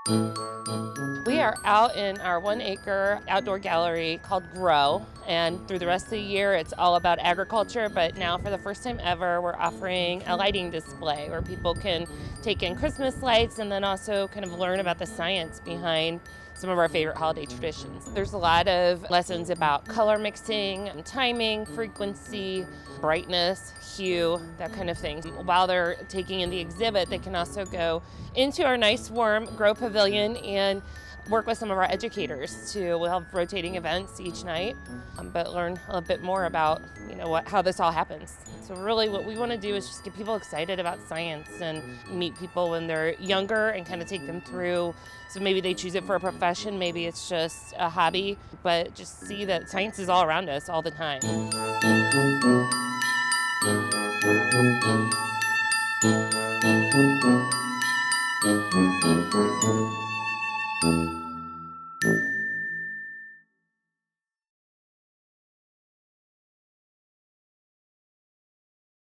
We are out in our 1 acre outdoor gallery called Grow, and through the rest of the year it's all about agriculture, but now for the first time ever we're offering a lighting display where people can take in Christmas lights and then also kind of learn about the science behind some of our favorite holiday traditions. There's a lot of lessons about color mixing and timing, frequency, brightness, hue, that kind of thing. While they're taking in the exhibit, they can also go into our nice warm Grow Pavilion and work with some of our educators too. We'll have rotating events each night, but learn a bit more about how this all happens. So really what we want to do is just get people excited about science and meet people when they're younger and kind of take them through. So maybe they choose it for a profession, maybe it's just a hobby, but just see that science is all around us all the time.